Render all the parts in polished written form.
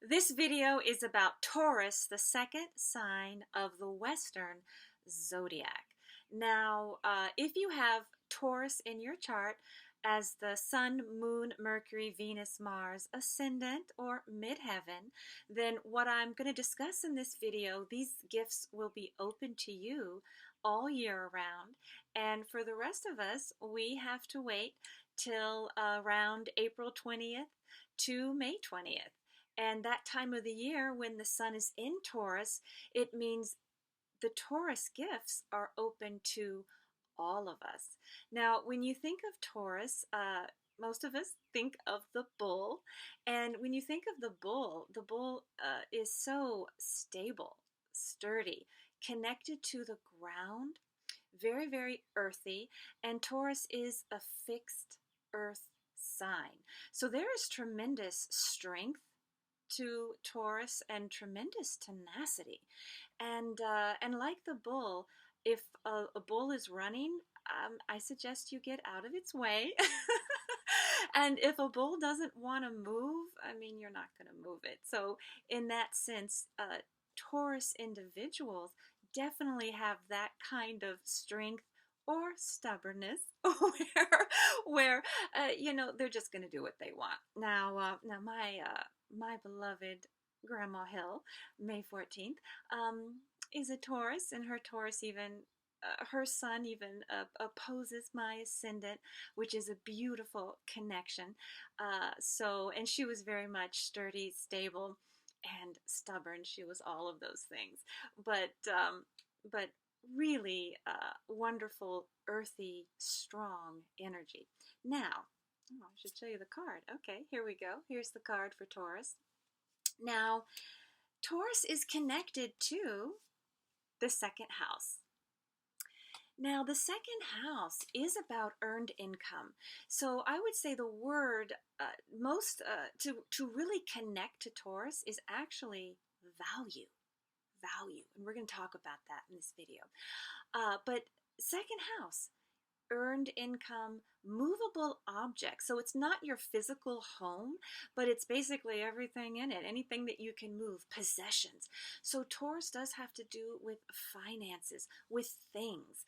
This video is about Taurus, the second sign of the Western zodiac. Now, if you have Taurus in your chart as the Sun, Moon, Mercury, Venus, Mars, ascendant, or midheaven, then what I'm going to discuss in this video, these gifts will be open to you all year around. And for the rest of us, we have to wait till around April 20th to May 20th. And that time of the year when the sun is in Taurus, it means the Taurus gifts are open to all of us. Now, when you think of Taurus, most of us think of the bull. And when you think of the bull is so stable, sturdy, connected to the ground, very, very earthy. And Taurus is a fixed earth sign. So there is tremendous strength to Taurus and tremendous tenacity. And like the bull, if a bull is running, I suggest you get out of its way. And if a bull doesn't want to move, I mean, you're not going to move it. So in that sense, Taurus individuals definitely have that kind of strength or stubbornness where they're just going to do what they want. Now my beloved Grandma Hill, May 14th, is a Taurus, and her Taurus even her sun even opposes my ascendant, which is a beautiful connection. And she was very much sturdy, stable, and stubborn. She was all of those things, but really wonderful, earthy, strong energy. Now, I should show you the card. Okay, here we go. Here's the card for Taurus. Now, Taurus is connected to the second house. Now, the second house is about earned income. So I would say the word to really connect to Taurus is actually value. Value. And we're going to talk about that in this video. But second house, earned income, movable objects. So it's not your physical home, but it's basically everything in it, anything that you can move, possessions. So Taurus does have to do with finances, with things,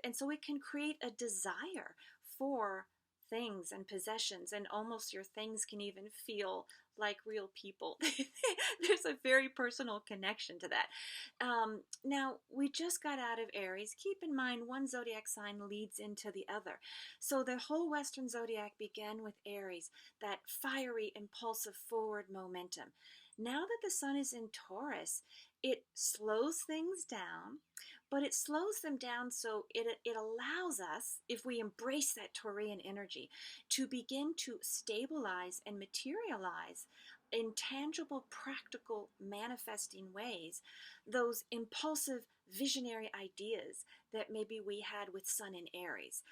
and so it can create a desire for things and possessions, and almost your things can even feel like real people. There's a very personal connection to that. Now, we just got out of Aries. Keep in mind, one zodiac sign leads into the other. So the whole Western zodiac began with Aries, that fiery, impulsive, forward momentum. Now that the sun is in Taurus, it slows things down, but it slows them down so it allows us, if we embrace that Taurian energy, to begin to stabilize and materialize in tangible, practical, manifesting ways those impulsive, visionary ideas that maybe we had with Sun in Aries.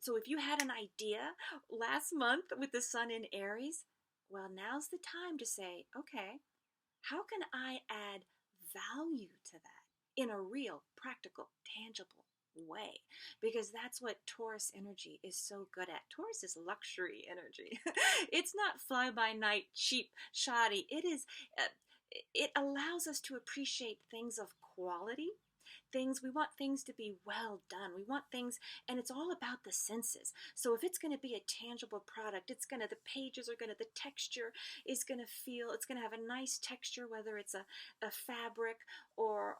So if you had an idea last month with the Sun in Aries, well, now's the time to say, okay, how can I add value to that in a real, practical, tangible way? Because that's what Taurus energy is so good at. Taurus is luxury energy. It's not fly-by-night, cheap, shoddy. It allows us to appreciate things of quality. We want things to be well done. We want things, and it's all about the senses. So if it's going to be a tangible product, the texture is going to feel, it's going to have a nice texture, whether it's a fabric or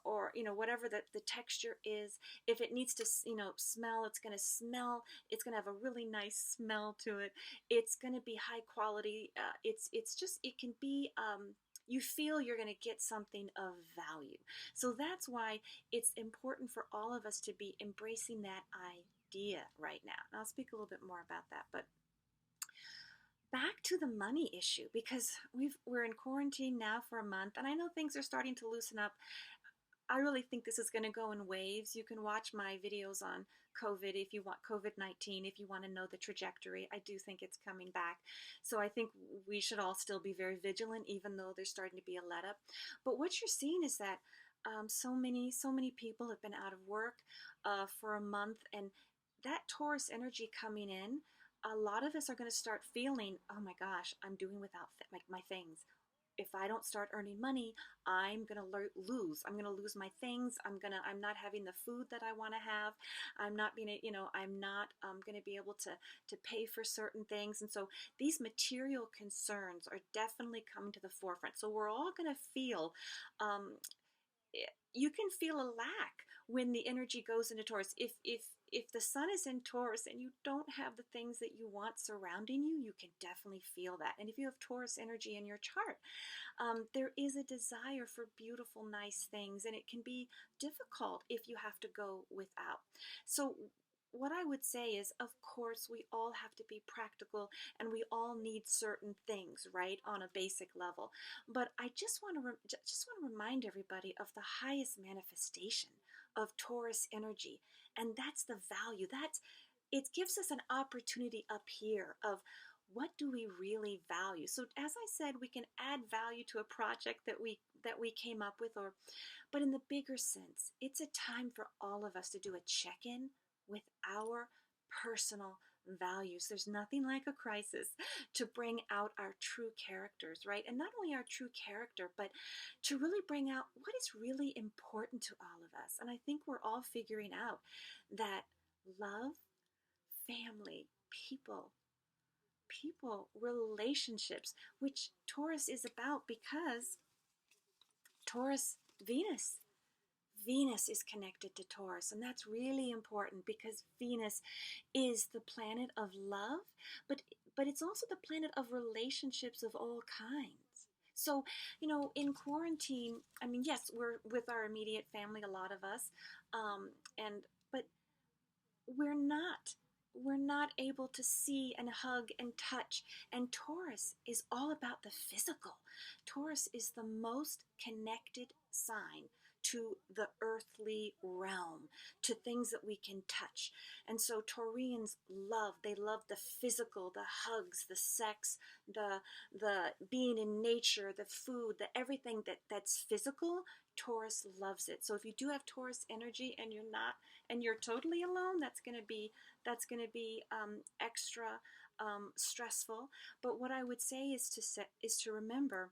whatever the texture is. If it needs to, smell, it's going to smell. It's going to have a really nice smell to it. It's going to be high quality. It can be, you feel you're going to get something of value. So that's why it's important for all of us to be embracing that idea right now. And I'll speak a little bit more about that. But back to the money issue, because we're in quarantine now for a month, and I know things are starting to loosen up. I really think this is going to go in waves. You can watch my videos on COVID if you want, COVID-19, if you want to know the trajectory. I do think it's coming back. So I think we should all still be very vigilant, even though there's starting to be a let up. But what you're seeing is that so many people have been out of work for a month, and that Taurus energy coming in, a lot of us are going to start feeling, oh my gosh, I'm doing without my things. if I don't start earning money, I'm going to lose. I'm going to lose my things. I'm not having the food that I want to have. I'm not being, I'm not going to be able to pay for certain things. And so these material concerns are definitely coming to the forefront. So we're all going to feel, um, you can feel a lack when the energy goes into Taurus. If the sun is in Taurus and you don't have the things that you want surrounding you, you can definitely feel that. And if you have Taurus energy in your chart, there is a desire for beautiful, nice things, and it can be difficult if you have to go without. So what I would say is, of course, we all have to be practical and we all need certain things, right, on a basic level. But I just want to just want to remind everybody of the highest manifestation of Taurus energy, and that's the value. It gives us an opportunity up here of what do we really value. So as I said, we can add value to a project that we came up with, but in the bigger sense, it's a time for all of us to do a check-in with our personal values. There's nothing like a crisis to bring out our true characters, right? And not only our true character, but to really bring out what is really important to all of us. And I think we're all figuring out that love, family, relationships, which Taurus is about, because Taurus, Venus is connected to Taurus, and that's really important because Venus is the planet of love, but it's also the planet of relationships of all kinds. So, in quarantine, I mean, yes, we're with our immediate family, a lot of us, and but we're not able to see and hug and touch. And Taurus is all about the physical. Taurus is the most connected sign to the earthly realm, to things that we can touch. And so Taurians they love the physical, the hugs, the sex, the being in nature, the food, the everything that's physical. Taurus loves it. So if you do have Taurus energy and you're totally alone, that's going to be extra stressful. But what I would say is to remember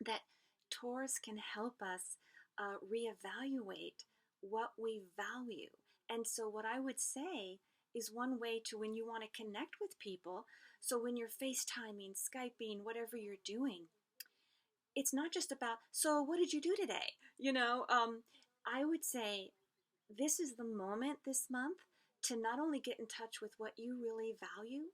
that Taurus can help us reevaluate what we value. And so what I would say is, one way to, when you want to connect with people, so when you're FaceTiming, Skyping, whatever you're doing, it's not just about, so what did you do today? I would say this is the moment this month to not only get in touch with what you really value,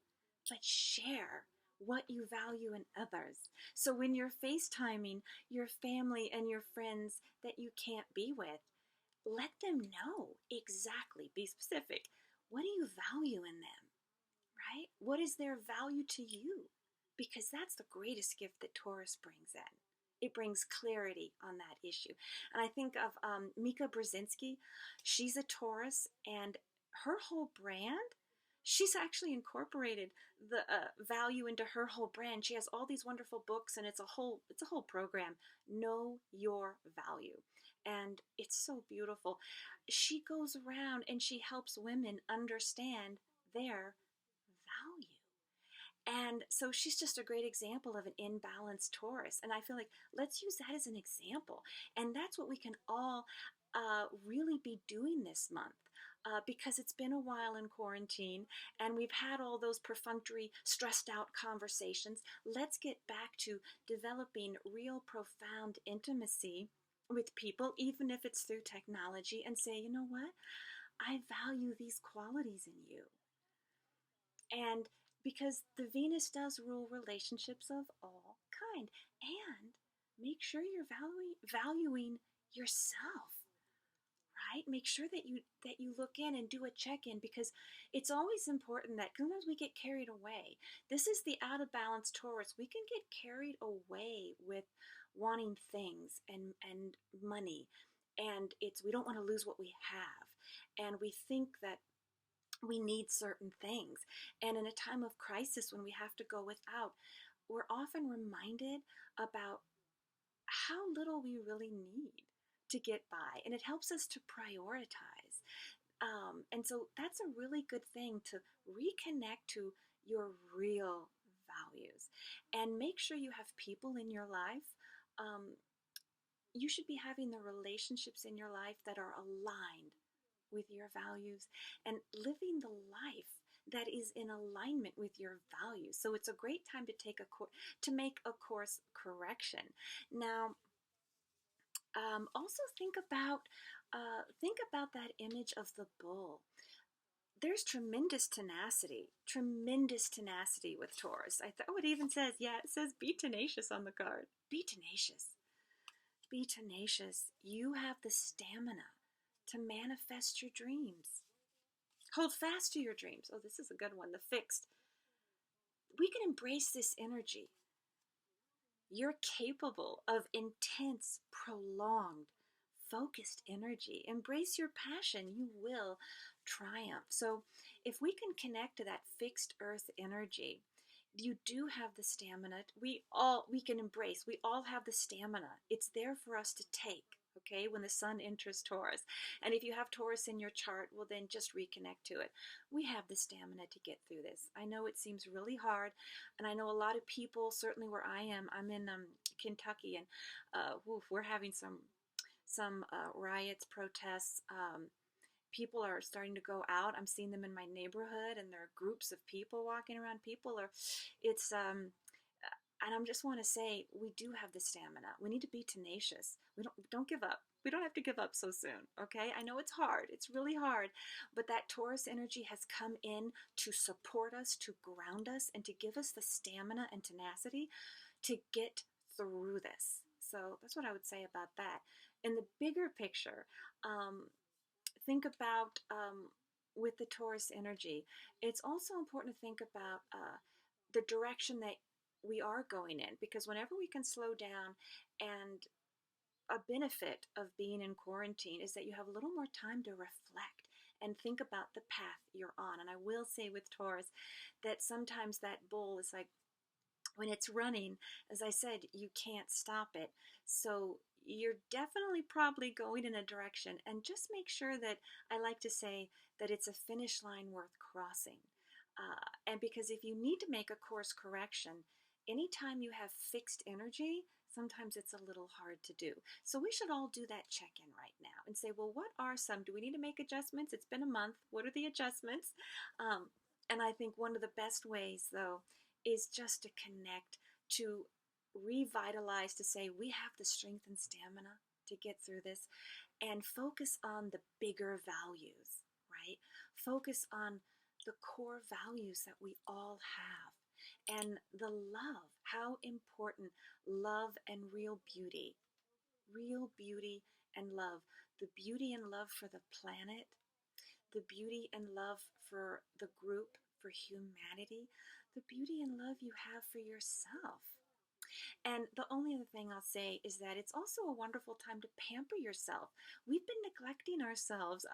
but share what you value in others. So when you're FaceTiming your family and your friends that you can't be with, let them know exactly, be specific. What do you value in them, right? What is their value to you? Because that's the greatest gift that Taurus brings in. It brings clarity on that issue. And I think of Mika Brzezinski. She's a Taurus, and her whole brand, she's actually incorporated the value into her whole brand. She has all these wonderful books, and it's a whole program. Know your value. And it's so beautiful. She goes around and she helps women understand their value. And so she's just a great example of an imbalanced Taurus. And I feel like, let's use that as an example. And that's what we can all really be doing this month. Because it's been a while in quarantine and we've had all those perfunctory, stressed out conversations. Let's get back to developing real, profound intimacy with people, even if it's through technology, and say, you know what? I value these qualities in you. And because the Venus does rule relationships of all kind, and make sure you're valuing yourself, right? Make sure that you look in and do a check-in, because it's always important that sometimes we get carried away. This is the out of balance Taurus. We can get carried away with wanting things and money, and we don't want to lose what we have, and we think that we need certain things. And in a time of crisis, when we have to go without, we're often reminded about how little we really need to get by. And it helps us to prioritize. And so that's a really good thing, to reconnect to your real values. And make sure you have people in your life. You should be having the relationships in your life that are aligned with your values and living the life that is in alignment with your values. So it's a great time to make a course correction. Now, also think about that image of the bull. There's tremendous tenacity with Taurus. It even says, it says be tenacious on the card. Be tenacious. Be tenacious. You have the stamina to manifest your dreams. Hold fast to your dreams. Oh, this is a good one. The fixed. We can embrace this energy. You're capable of intense, prolonged, focused energy. Embrace your passion. You will triumph. So if we can connect to that fixed earth energy, you do have the stamina. We can embrace. We all have the stamina. It's there for us to take. Okay, when the sun enters Taurus. And if you have Taurus in your chart, well, then just reconnect to it. We have the stamina to get through this. I know it seems really hard, and I know a lot of people, certainly where I am, I'm in Kentucky, and we're having some riots, protests. People are starting to go out. I'm seeing them in my neighborhood, and there are groups of people walking around. And I just want to say, we do have the stamina. We need to be tenacious. Don't give up. We don't have to give up so soon, okay? I know it's hard. It's really hard. But that Taurus energy has come in to support us, to ground us, and to give us the stamina and tenacity to get through this. So that's what I would say about that. In the bigger picture, think about with the Taurus energy, it's also important to think about the direction that we are going in, because whenever we can slow down, and a benefit of being in quarantine is that you have a little more time to reflect and think about the path you're on. And I will say with Taurus that sometimes that bull is like, when it's running, as I said, you can't stop it. So you're definitely probably going in a direction, and just make sure that, I like to say, that it's a finish line worth crossing. And because if you need to make a course correction, anytime you have fixed energy, sometimes it's a little hard to do. So we should all do that check-in right now and say, well, what are do we need to make adjustments? It's been a month. What are the adjustments? And I think one of the best ways, though, is just to connect, to revitalize, to say we have the strength and stamina to get through this, and focus on the bigger values, right? Focus on the core values that we all have, and the love, how important love and real beauty and love, the beauty and love for the planet, the beauty and love for the group, for humanity, the beauty and love you have for yourself. And the only other thing I'll say is that it's also a wonderful time to pamper yourself. We've been neglecting ourselves.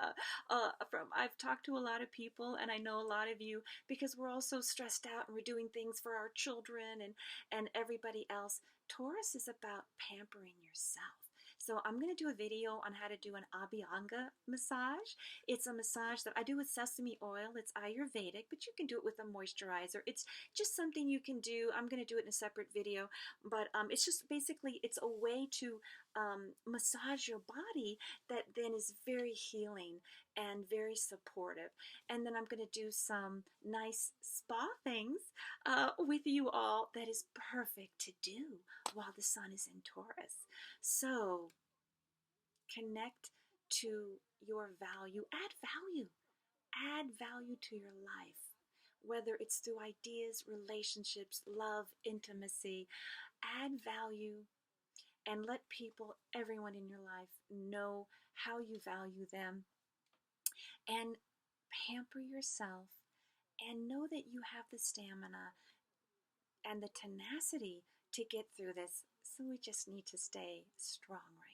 I've talked to a lot of people, and I know a lot of you, because we're all so stressed out and we're doing things for our children and everybody else. Taurus is about pampering yourself. So I'm going to do a video on how to do an Abhyanga massage. It's a massage that I do with sesame oil. It's Ayurvedic, but you can do it with a moisturizer. It's just something you can do. I'm going to do it in a separate video, but it's just basically, it's a way to massage your body that then is very healing and very supportive. And then I'm going to do some nice spa things with you all that is perfect to do while the sun is in Taurus. So connect to your value. Add value to your life, whether it's through ideas, relationships, love, intimacy. Add value and let people, everyone in your life, know how you value them, and pamper yourself, and know that you have the stamina and the tenacity to get through this. So we just need to stay strong right